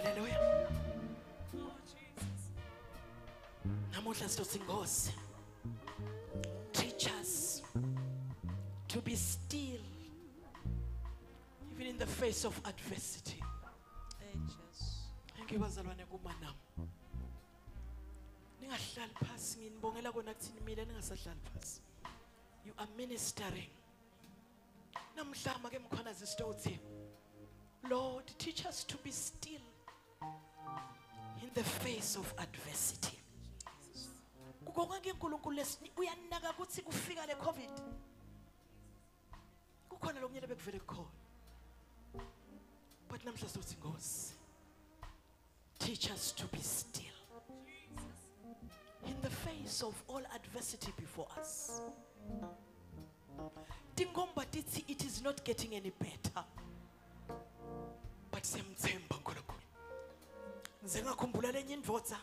Hallelujah. Namuhla sizothi Nkosi, teach us to be still even in the face of adversity. Thank you bazalwane kumanam. Ningahlali phasi nginibongela kona kuthini mina ningasahlali phasi. You are ministering. Namhla make mkhona zisitothi. Lord, teach us to be still in the face of adversity. Kukonke uNkulunkulu lesini uyanaka ukuthi kufika le COVID. Kukhona lokunyela bekuvele kukhona. But namhla sizothi Nkosi, teach us to be still in the face of all adversity before us. Tingomba tithi it is not getting any better. But semthemba uNkulunkulu. Ngize ngakhumbula lenye indvodza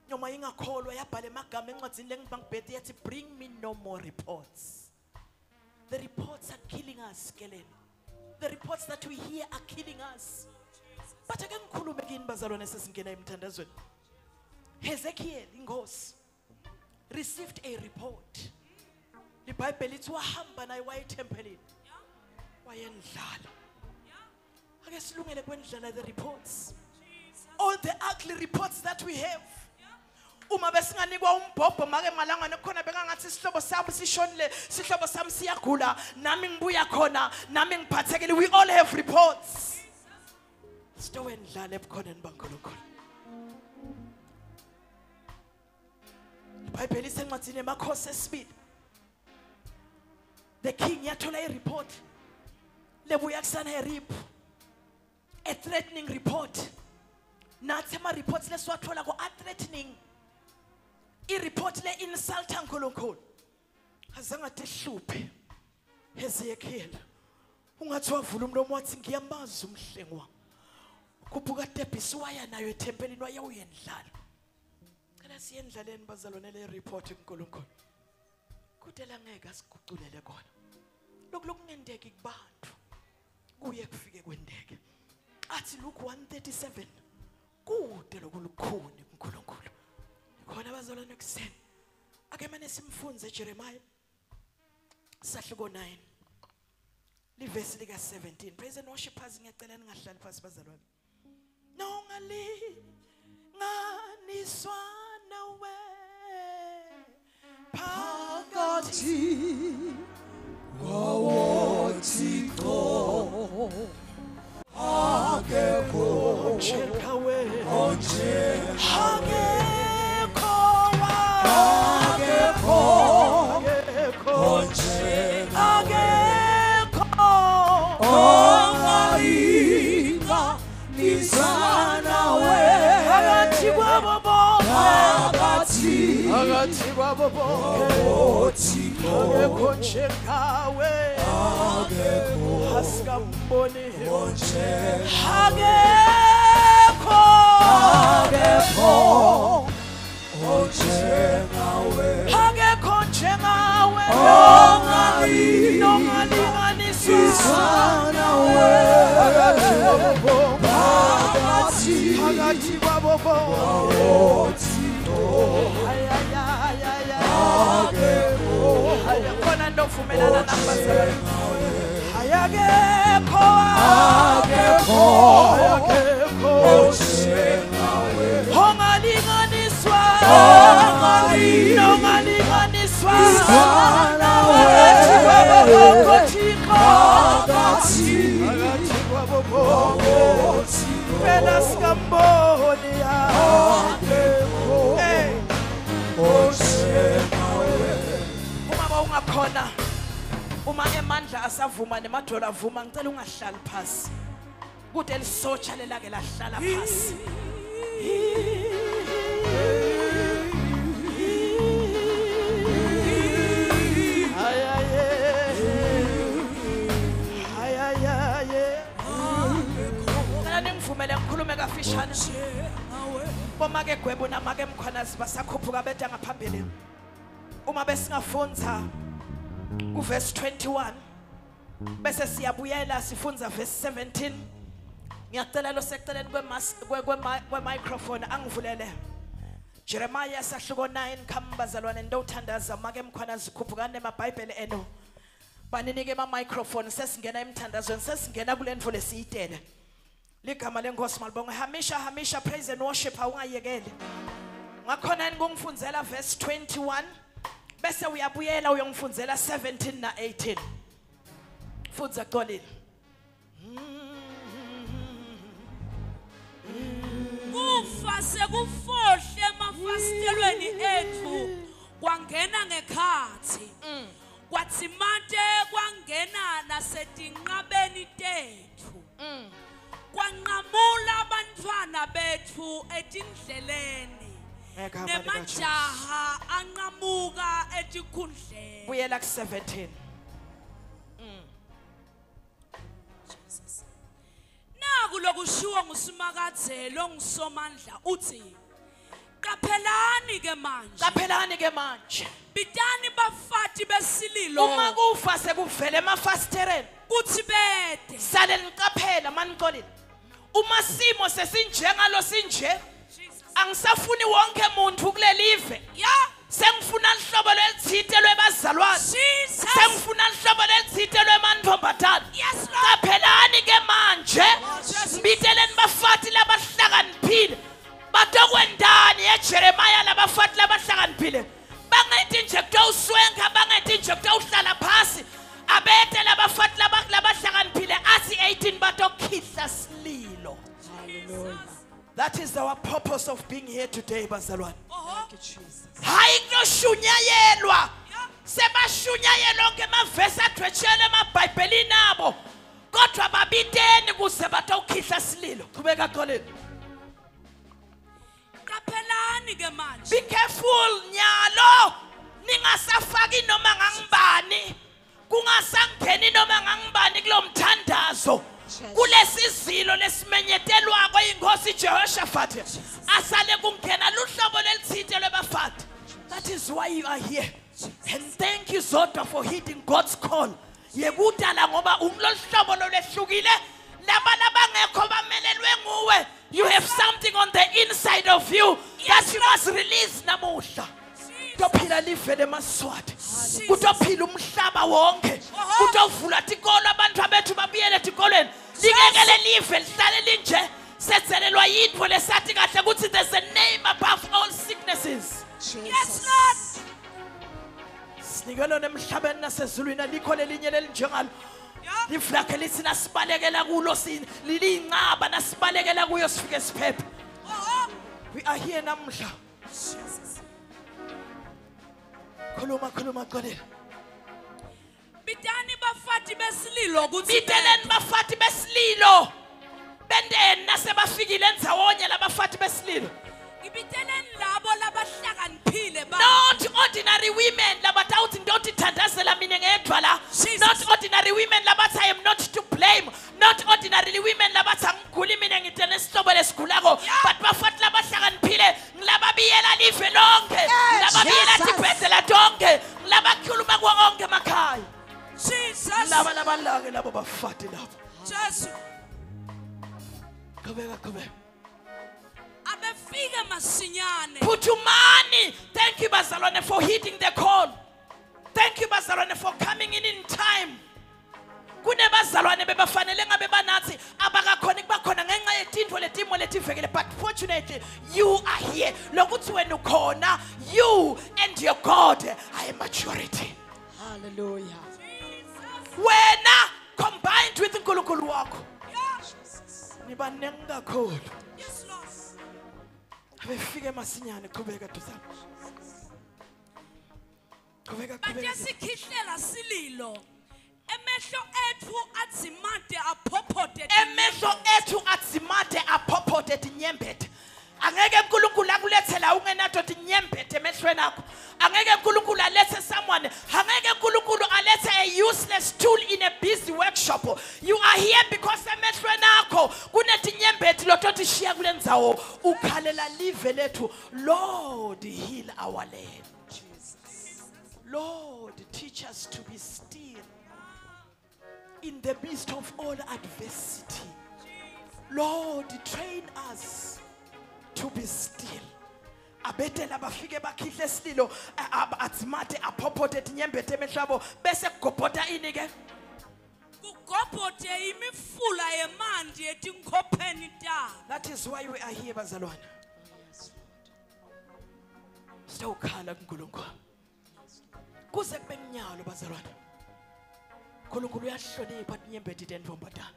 noma ingakholwa yabhala emagama encwadini lengibangibhethe yathi bring me no more reports. The reports are killing us, Kellen. The reports that we hear are killing us. But ake ngikhulume kini bazalwane sesingena emthandazweni. Hezekiel inkosi received a report. The Bible lithi wahamba naye waye tempelini. Wayendlala. Ake silungele kwendlala the reports. All the ugly reports that we have. Uma besinganikwa umbhobho make malanga nekhona bekangathi isihlobo sami sishonile, sihlobo sami siyagula, nami ngibuya khona, nami ngiphathekile. We all have reports. Sitowendlala ebukhoneni baNkulunkulu. iBhayibheli isencwadini emakhosi esibili. The king yathola a report. Lebuya kuSanherib. A threatening report. Nathi ama reports leswathola ko are threatening. I report le insult uNkulunkulu. Azange tehluphe. Hezekiel. Ungathi wavula umlomo wathi ngiyamazi umhlengwa. Kuphuka Debhisi waya nayo etempelini waya uyendlala. Kala siyendlaleni bazalwane le report uNkulunkulu. Kudela ngeke asiguculele kona. Lokungendeki kubantu. Kuye kufike kwendeke. Athi Luke 1:37. Kude lokulukhuni uNkulunkulu. Khona bazalwane kuseni. Ake manje simfunze Jeremiah sahluko 9. Livesi lika 17. Praise and worship us ngiyacela ningahlali phansi bazalwane. Nongali nganiswa nawe phakathi kwawothixo akekho njekawe onje akekho onje akekho ongainga nisanawe phakathi kwabo othixo akekho njekawe akekho asikamboni onje akekho onjengawe akekho njengawe nongalinganiswa nawe phakathi kwabo othixo akekho khona ndovumelana nabazalwane akekho onjengawe ongalinganiswa nongalinganiswa nawe othixo phakathi kwabo phela sikamboni akekho onjengawe. Uma ungakhona, uma emandla asavuma nemadola avuma, ngicela ungahlali phasi. Kude lisotsha lelake lahlala phasi. Ngivumele ngikhulume kafishane. Bomake gwebo namake mkhona sibasakhuphuka beda ngaphambili. Uma besingafunza ku verse 21 bese siyabuyela sifunza verse 17 ngiyacela lo seceleni kwemicrophone angivulele Jeremiah sahluko 9 khambazalwane ndothandaza make mkhona zikhuphukane emabhayibheli eno baninike ama microphone sesingena emthandazweni sesingena kule ndvo lesiyitele ligama lenkosi malibonga hamisha praise and worship awungayekeli ngakhona ngingifundzela verse 21 bese uyabuyela uyongifundzela 17 na 18 fundza xolile kufa sekufohle emafasitelweni ethu kwangena ngekhathi kwathi mate kwangena nasetinqabeni tethu kwanqamula abantwana bethu etindleleni nemajaha anqamuka etikhundleni buyela ku 17 naku lokushiwo ngusimakadzelo ngisomandla uthi qaphelani ke manje bitani bafati besililo uma kufa sekuvela emafasitereni kuthi bede sale niqaphela maniqolile uma simo sesinjengalo sinje angisafuni wonke umuntu kulelive sengifuna lihlobo lelithite lwebazalwane sengifuna lihlobo lelithite lwemantfombatana qaphelani ke manje mbiteleni bafati labahlakaniphile batokwendani yeJeremiah labafati labahlakaniphile bangethi nje kutowuswenka bangethi nje kutowuhlala phasi abete labafati labahlakaniphile athi 18 batokhihla sililo. That is our purpose of being here today, bazalwane. Thank you, Jesus. Hayi kushunyayelwa. Sebashunyayelwa ngemavesi adwetshele emabhayibhelini abo. Kodwa babiteni kuze batawukhihla sililo. Qhubeka xoleni. Qaphelani ke manje. Be careful nyalo. Ningasafaki noma ngangibani. Kungasangeni noma ngangibani kulomthandazo. Kulesizilo lesimenyetelwako inkosi Jehoshaphat asale kungena luhlobo lelithite lwebafati. That is why you are here. And thank you Zodwa for heeding God's call. Yekudala ngoba unglohlobo lolehlukile laba labangekho bamelelwe nguwe. You have something on the inside of you that you must release namuhla. Kutophila live lemaswati. Kutophila umhlaba wonke. Kutovula tikolo abantu abethu babuyele tikolweni. Lingekele live lihlale linje sethelelwa yintfo lesathi kahle ukuthi there's a name above all sicknesses. Yes Lord. Sinikelo nemhlabeni nasezulwini alikho lelinye lelinjengalo. Livlakhe lithi nasibalekela kulo lilincaba nasibalekela kuyo sifike siphephe. We are here namhla. Khuluma xolele. Bitani bafati besililo kuthi biteleni bafati besililo bendeni nasebafikile endawonye labafati besililo. Ibiteleni labo labahlakaniphile ba. Not ordinary women labatawuthi ndothi thandazela mina ngedwa la. Not ordinary women labathi I am not to blame. Not ordinary women labathi angiguli mina ngitene isihlobo lesigulako. But bafati labahlakaniphile ngilababiyela live lonke. Ngilababiyela tibhedlela tonke. Ngilabakhluma konke emakhaya. Jesus. Laba labalake labo bafati labo. Jesus. Qhubeka. Abefika masinyane. Putumani. Thank you bazalwane for heeding the call. Thank you bazalwane for coming in time. Kunebazalwane bebafanele ngabe banathi abakakhona kubakhona ngenxa yetintfo letimo letivekele, but fortunately you are here. Lokuthi wena ukhona, you and your God are a majority. Hallelujah. Wena combined with uNkulunkulu wakho. Nibanengi kakhulu. Yes Lord. Abefike masinyane qhubeka duzana. Qhubeka. Bayasikihlela sililo. Emehlo ethu adzimade aphophote. Emehlo ethu adzimade aphophote tinyembethe. Angeke uNkulunkulu akulethela ungenato tinyembethe emehlweni akho. Angeke uNkulunkulu alethe someone. Angeke uNkulunkulu alethe a useless tool in a busy workshop. You are here because emehlweni akho kunetinyembethe lotothi shiya kule ndzawo ukhalela live lethu. Lord, heal our land. Jesus. Lord, teach us to be still in the midst of all adversity. Lord, train us to be still. Abetela bafike bakhihle sililo atsimate aphopothe inyembethe emehlabo bese kugobhoda ini ke kugobhode imifula yemanti etinkopheni tabo. That is why we are here bazalwane. Sitawukhala kuNkulunkulu kuze kube nyalo bazalwane. uNkulunkulu uyahlonipha inyembethe tentombazana.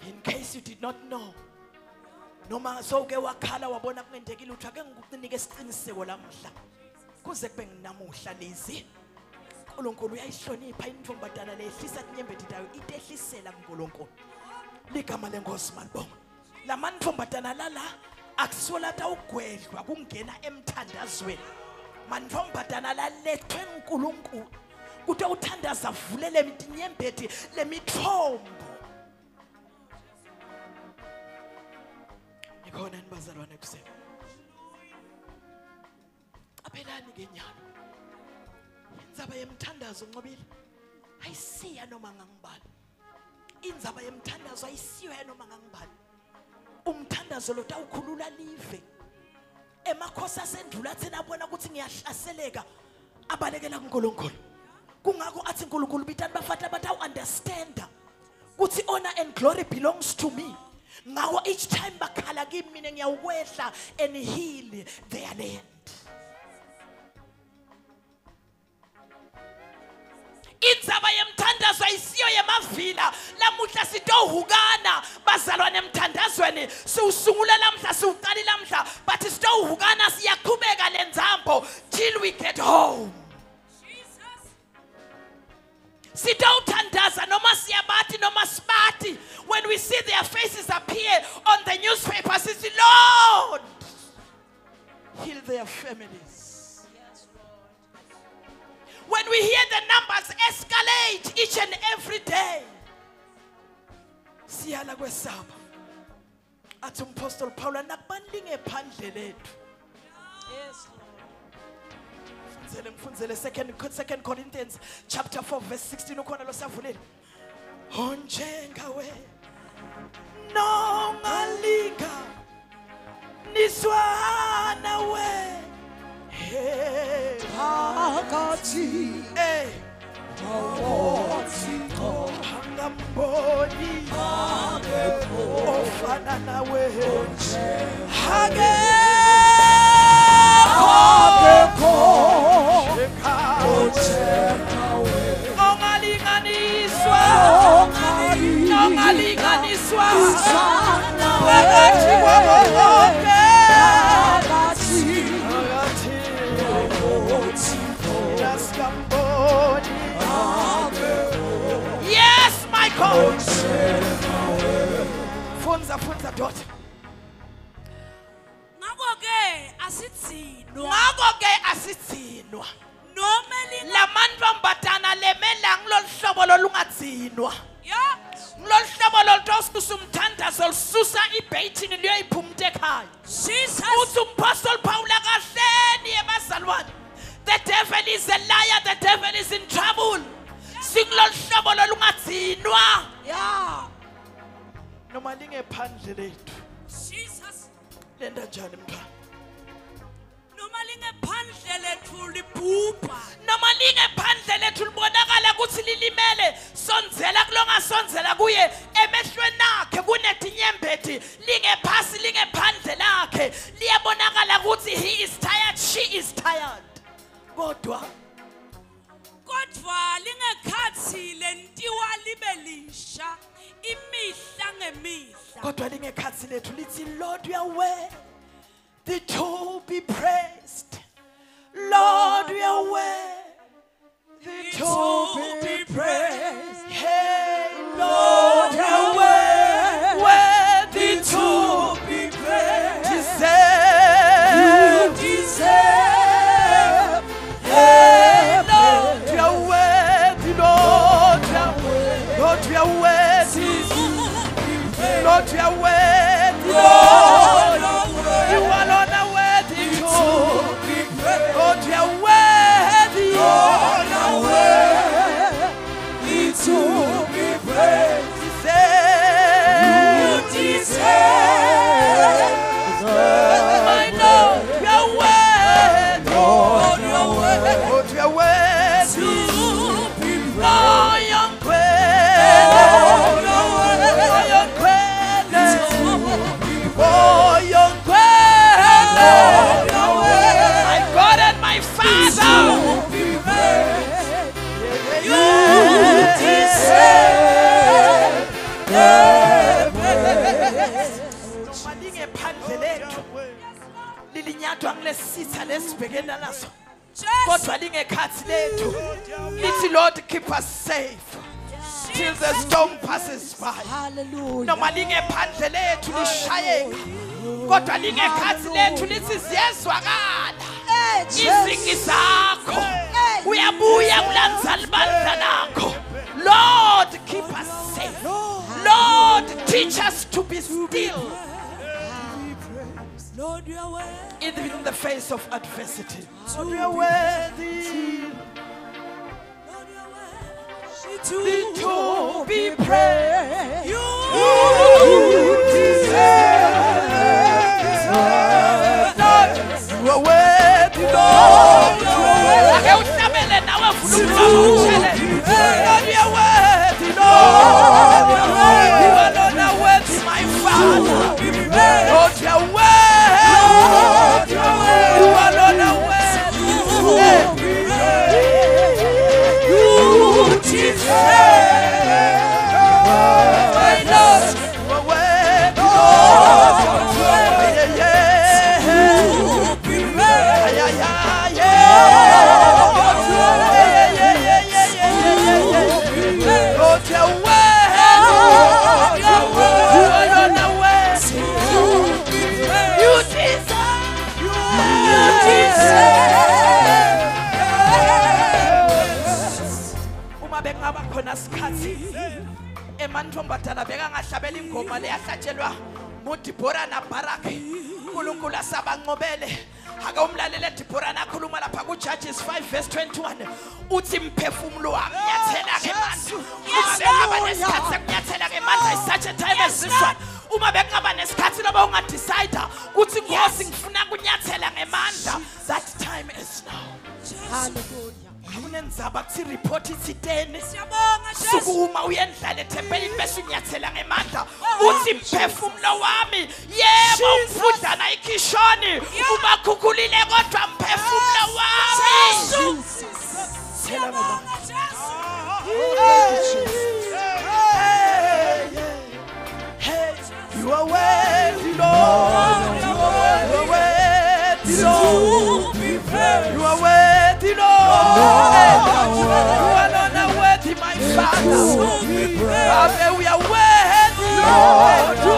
In case you did not know, noma soke wakhala wabona kungenzekile uthu ake ngikunika isiqiniseko lamhla kuze kube nginamuhla lezi uNkulunkulu uyayihlonipha intombazana lehlisa inyembethe tayo itehlisela kuNkulunkulu ligama lenkosi malibonga lamantombazana lala akusola tawugwedlwa kungena emthandazweni mantombazana lalethwe uNkulunkulu kuthi uthandaza avulele inyembethe lemithombo. Khona nibazalwane kusema aphelani ngenyalo indzaba yemthandazo nqobile ayisiya noma ngangibani indzaba yemthandazo ayisiyo noma ngangibani umthandazo lo tawukhulula live emakhosi asendlula thina abona ukuthi ngiyahlaseleka abalekela kuNkulunkulu kungako athi uNkulunkulu bitani bafata batawu understand ukuthi honor and glory belongs to me. Now each time bakhala kimi mina ngiyawukwehla and heal their land. Indzaba yemthandazo ayisiyo yemavila lamuhla sitowuhukana bazalwane emthandazweni siwusungula lamhla siwuqali lamhla but sitowuhukana siyaqhubeka lenzambo till we get home. Sitawuthandaza noma siyabati noma sibati when we see their faces appear on the newspapers it's Lord heal their families. Yes, Lord. When we hear the numbers escalate each and every day siyala kwesaba athi uMapostle Paul nakubalinge phandle lethu. Yes, Lord. Second Corinthians chapter 4 verse 16 ukhona lo savulile onjengawe nongalinga niswana we phakathi awotiko angamboni ofana nawe ongalinganiswa phakathi kwabo bonke yes my God funza daughter ngako ke asitsinwa noma lamantombazana lemela ngiloluhlobo lolungatsinwa yeah ngiloluhlobo lolutosisusa umthandazo lisusa ibaiting liyoyiphumta ekhaya Jesus uthi uMapostle Paul akahleni ebazalwane the devil is a liar the devil is in trouble singiloluhlobo lolungatsinwa yeah noma lingephandle lethu Jesus lenda njani mntwana noma lingephandle lethu libhubha noma lingephandle lethu libonakala ukuthi lilimele sonzela kulonga sonzela kuye emehlweni akhe kunetinyembeti lingephasi lingephandle lakhe liyabonakala ukuthi he is tired she is tired kodwa lingekhathi lentiwa libe lisha imihla ngemihla kodwa lingekhathi lethu lithi Lord you are worthy to be praised Lord you are worthy to be praised hey Lord you are worthy to be praised you deserve hey Lord you are worthy Lord you are worthy Lord you are worthy Lord you are worthy Lord you alone are worthy to be praised Lord you are worthy Lord you are worthy noma lingephandle lethu lilinyathwa ngilesitha lesibhekena naso kodwa lingekhathi lethu lithi Lord keep us safe till the storm passes by. Hallelujah. Noma lingephandle lethu lishayeka kodwa lingekhathi lethu lithi ziyezwakala izingi zakho uyabuya kulandzala ibandla lakho. Lord keep us safe. Lord teach us to be still Lord, you are worthy. even in the face of adversity. Lord, you are worthy Lord, you are to worthy. be praised. You You are worthy, Lord. Ake uhlabele nawe vula umlomo utshele. Lord, you are worthy, Lord. You alone are worthy, my Father. Lord, you are worthy. You alone are worthy. You Jesus. My Lord, you are worthy, Lord. emantombazana bekangahlabela ingoma leyahlatshelwa nguDibora naBaraka uNkulunkulu asabancobele ake umlalele Dibora nakhuluma lapha kuJudges 5:21 uthi mphefumulo wami nyathela ke manje uma bekungaba nesikhathi sekunyathela ke manje is such a time as this one uma bekungaba nesikhathi loba ungadecide ukuthi Nkosi ngifuna kunyathela ngemandla that time is now. Hallelujah. Akunenzaba kuthi report ithi 10 Siyabonga Jesu. sukuma uyendlala ethempelini bese unyathela ngemandla uthi mphefumulo wami yebo ufundana ikhishoni ubakhukhulile kodwa mphefumulo wami Siyabonga Jesu. You are worthy, Lord. You are worthy, Lord. You are worthy, Lord. You alone are worthy, my Father. Amen. We are worthy, Lord. You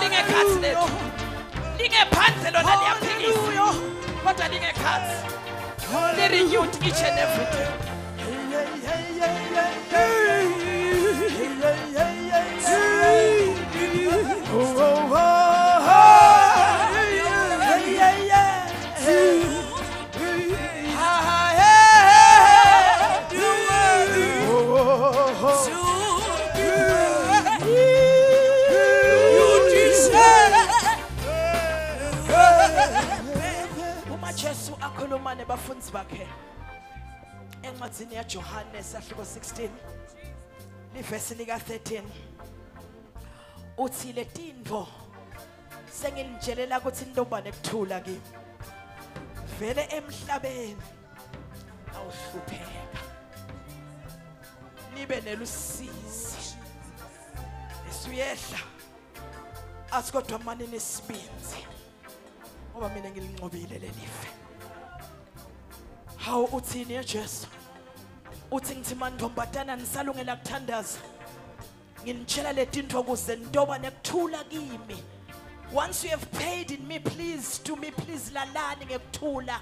lingekhathi lethu lingephandle lona liyaphikisa kodwa lingekhathi li-renewed each and every day. Jesu akhuluma nebafundi bakhe encwadzini yaJohane sahluko 16 livesi lika 13 uthi letindvo senginijelela ukuthi intombane kuthula kimi vele emhlabeni awuhlupheka nibe nelusizi esuyehla asikodwa manje nesibinzi ngoba mina ngilinqobile lelife. How uthini eJesu uthi ngithi mantombazana nisalungela kuthandaza nginitshela letintho kuze ntoba nekuthula kimi. Once you have paid in me, please to me, please lalani ngekuthula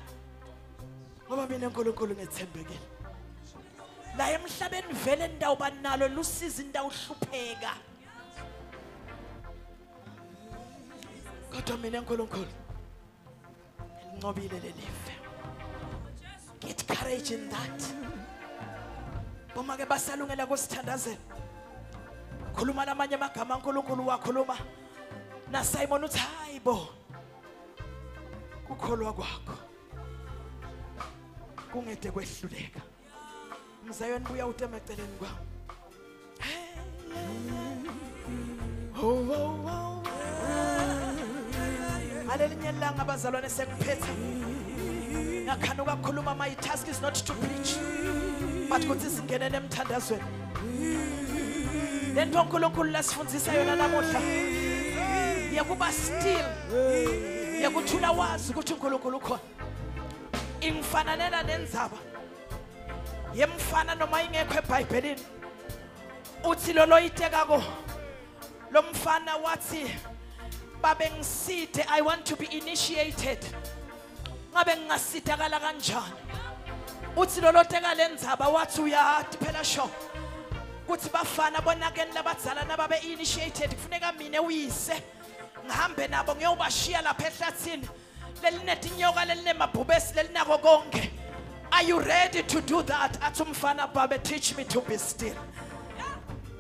ngoba mina uNkulunkulu ngethembekile la emhlabeni vele ndawuba nalo lusizi ndawuhlupheka kodwa mina uNkulunkulu ngobile lelife. Get courage in that. Boma ke basalungela kusithandazela. Khuluma namanye amagama uNkulunkulu wakhuluma na Simon uthi hayibo. kukholwa kwakho kungede kwehluleka. Mzayweni buya utema eceleni kwami. Oh oh oh. Alelinye ilanga abazalwane sengiphethe. Ngakhana ukukhuluma, my task is not to preach but ukuthi singene emthandazweni. Lento uNkulunkulu lasifundisa yona namuhla yakuba still, yakuthula wazi ukuthi uNkulunkulu ukhona. Ingifananela nenzaba yemfana noma ingekho eBhayibhelini. Uthi lolo itekako lo mfana wathi babe ngiside, I want to be initiated. Ngabe ngingasidakala kanjani? Uthi lolo teka lenzaba wathi uyathi phela sho kuthi bafana bonakeni labadzala nababe initiated kufuneka mina uyise ngihambe nabo ngiyobashiya lapha ehlathini lelinetinyoka lelinemabhubesi lelinako konke. Are you ready to do that? Athi umfana babe, teach me to be still.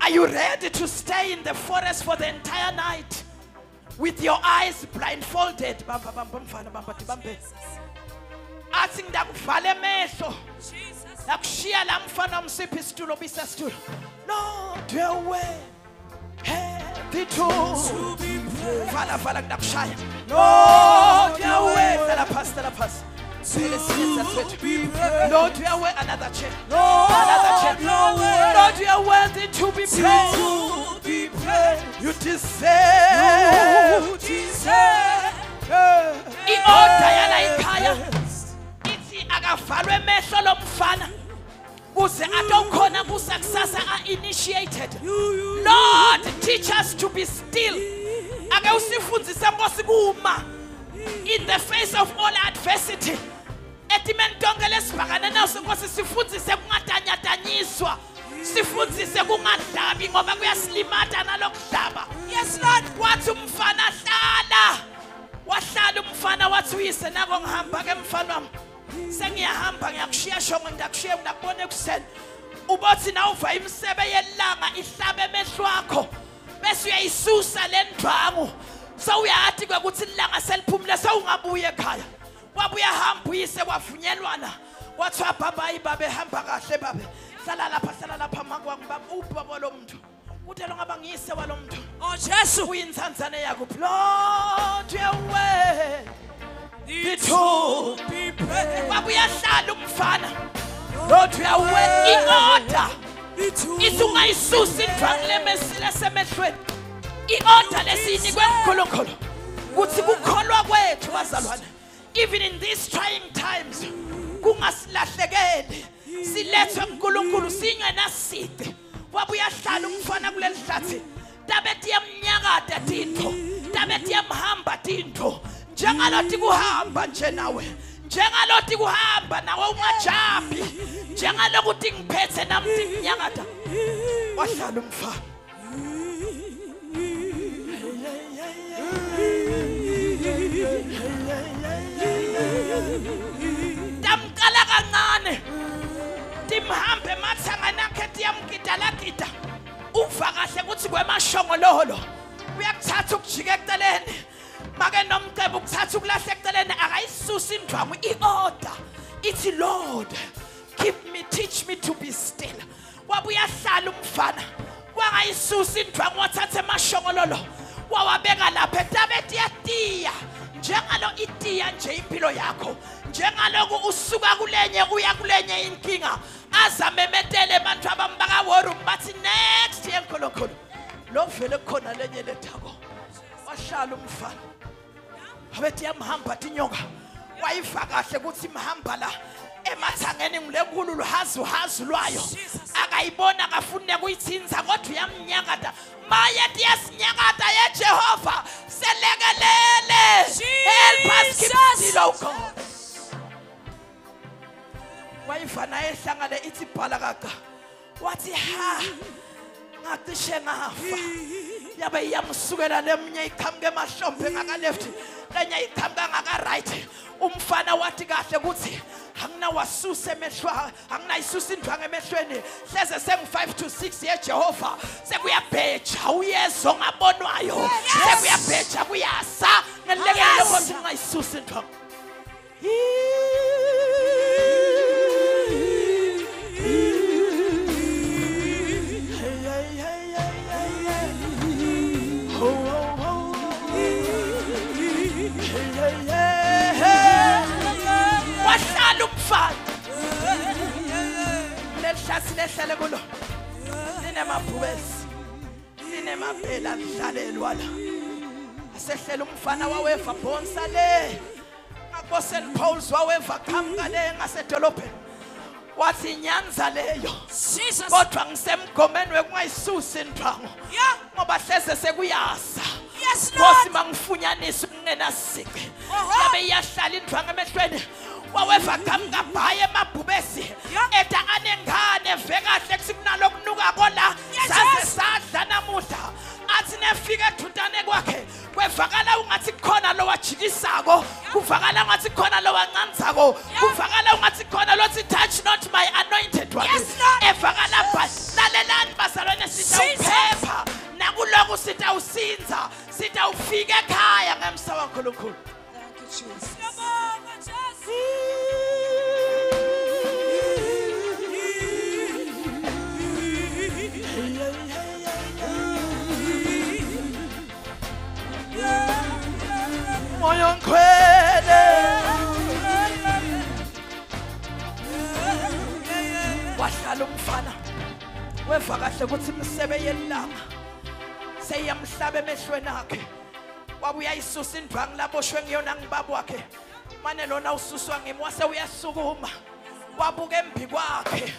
Are you ready to stay in the forest for the entire night with your eyes blindfolded? Bamba bamba mfana bamba tibambe. Athi ngidakuvale emehlo nakushiya la mfana umsiphi isitulo bisa isitulo. Lord, your way the to be praised. Vala vala ndakushaya. Lord, your way. Stella pass. Lord, your way. Another chair. Another chair. Lord, you are worthy to be praised. You deserve. I-order yana ikhaya ithi akavalwe emehlo lomfana kuze atokhona kusakusasa initiated. Lord, teach us to be still. Ake usifundise Nkosi kuma in the face of all adversity. Etimentonge lesibhakane naso Nkosi sifundise kungadanyadanyiswa. Sifundise kungadlabi ngoba kuyasilimata nalokudlaba. Yes Lord, wathi umfana hlala. Wahlala umfana wathi uyise nako ngihamba ke mfana wami. Sengiyahamba ngiyakushiya shongo ndakushiya ngakubona ekuseni. Ubothi na uva imisebe yelanga ihlabe emehlo akho. Bese uyayisusa lendwangu. So uyathi ukuthi ilanga seliphumule sewungabuye ekhaya. Wabuya hamba uyise kwavunyelwana. Wathi baba ibabe hamba kahle babe. Hlala lapha makwa ngibaba ubaba lo muntu. Uthelo ngaba ngiyise walomuntu. Oh Jesu uyinzanzane yakho. Lord, your way to be praised. Wabuya hlala umfana. Lord, your way i-order. Isungayisusa indwangu lemesile semehlweni. I-order lesinikwe uNkulunkulu. Kuthi kukholwa kwethu bazalwane. Even in these trying times, kungasilahlekeli. Silethwe uNkulunkulu singenaside. Wabuya hlala umfana kuleli hlathi. Tabethi yamnyakada tinto. Tabethi yamhamba tinto. Njengalothi kuhamba nje nawe. Njengalothi kuhamba nawe ungajabi. Njengalokuthi ngiphethe namthi nginyakada. Wahlala umfana. Damkala kancane. Timhambe mathanga nakhe tiyamgidalagida. Uva kahle ukuthi kwemashongololo uyakuthatha ukujika eceleni. Make nomcebo ukuthatha ukulahla eceleni akayisusa indwangu i-order. Ithi Lord, keep me, teach me to be still. Wabuya hlala umfana. Wangayisusa indwangu wathatha emashongololo. Wawabeka lapha etabeti yatiya. Njengalo itiya nje impilo yakho. Njengaloku usuka kulenye uya kulenye inkinga. Azamemetele abantu abambaka woru bathi next yenkolonkolo. Lo vele khona lenye lethako. Wahlala umfana. Abethi yamhamba tinyoka. Wayiva kahle ukuthi imhamba la emathangeni ngilekulu hazu lwayo. Akayibona akafune kuyithinza kodwa uyamnyakada. Maya diyasinyakada yeJehova selekelele. Help us keep still, oh God. Wayifana ehlangane ithi bhalakaka. Wathi ha ngacishe ngafa. Yabe yamsukela lemnye iqhamuke emahlombe ngaka left. Lenye iqhamuka ngaka right. Umfana wathi kahle ukuthi anginawasusa emehlwa anginayisusa indwangu emehlweni hleze sengu5 to 6 yeJehova sekuyabheja uyezo ngabonwayo sekuyabheja kuyasa ngelekele ukuthi ngayisusa indwangu Wahlala umfana lelhlasi lehlele kulo linemabhubesi linemabhela lidlalelwa la asehlela umfana waweva bonsa le ngakho St Paul's waweva qhamuka le ngasedolobheni wathi nyanza leyo Jesus. kodwa ngisemgomeni wekungayisusi indwangu Yeah. ngoba hleze sekuyasa Yes, Nkosi Lord. mangifunyanisa ukungena siqe Oho. yabe iyahlala indwangu emehlweni waweva qhamuka bhaye emabhubesi Yeah. eta anengane vekahle kusikunalo kunuka kola Yes, saze yes. sadla namuhla athi nefika ethutane kwakhe kwevakala ungathi khona lo wajikisako kuvakala ungathi khona lo wancanzako kuvakala ungathi khona lo thi touch not my anointed one Yes, Lord. evakala balalelani bazalwane sitawuphepha nakuloko sitawusinza sitawufika ekhaya ngemsa waNkulunkulu. Thank you, Jesus. Siyabonga, Jesu. Moyo ngikhwele wahlala umfana weva kahle ukuthi imisebe yelanga seyiyamhlaba emehlweni akhe wabuya isusa indwangu laboshwe ngiyona ngibaba wakhe mane lona ususwa ngimi wase uyasukuma wabuka embi kwakhe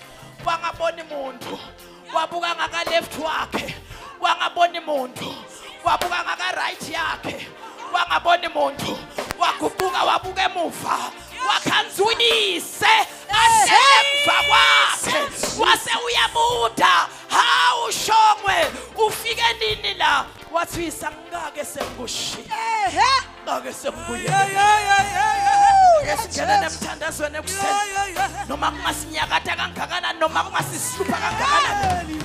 wangabona umuntu wabuka ngaka left wakhe wangabona umuntu wabuka ngaka right yakhe wangabona umuntu wagubuka wabuka emuva wakhanzuyise asemva kwakhe wase uyabuda hawu shongwe ufike nini la wathi isangake sengushiya ngake sembuye ngesingena nemthandazweni ekuseni noma kungasinyakatha kangakanani noma kungasishlupha kangakanani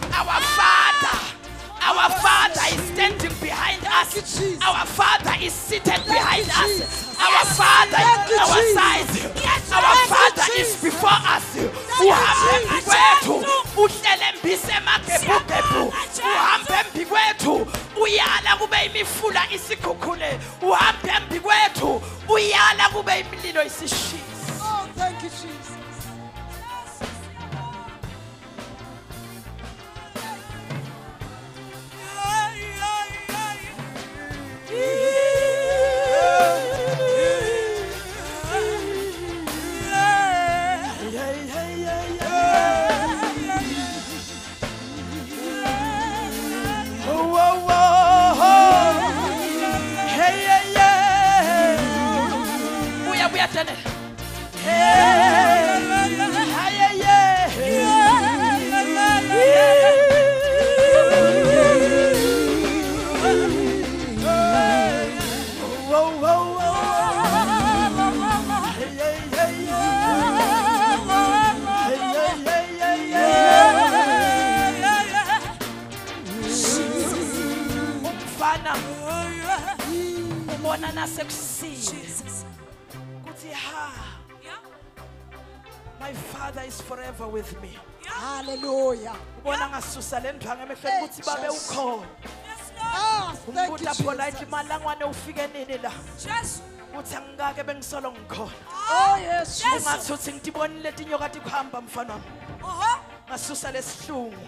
our father is standing behind us. Our father is seated behind us. Our father is on our side. Our father is before us. Uhambe kwethu uhlele mbise magebugebu. Uhambe mbi kwethu uyala kube imifula isikhukhule. Uhambe mbi kwethu uyala kube imililo isishisa. Oh, thank you, Jesus. My father is forever with me. Hallelujah. Ubona ngasusa le ndwangu emehlweni ukuthi babe ukhona. Ah, thank you, Umbuta polite Jesus. malangwane ufike nini la? Jesu. Uthi angikake bengisolo ngikhona. Oh, yes. Ungathi uthi ngidibonile tinyoka tikuhamba mfana wami. Oho. Ngasusa lesihlungu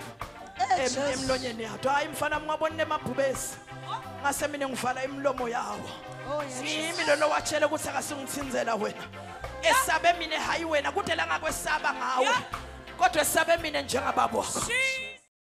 Jesus. emlonyeni yakho. Hayi mfana ngabonile emabhubesi. Ngase mina ngivala imilomo yawo. Oh, yes. Yimi lo watshela ukuthi akasingithinzela wena. Esabe mina hayi wena kude la ngakwesaba ngawe. Kodwa esabe mina njengababa wakho.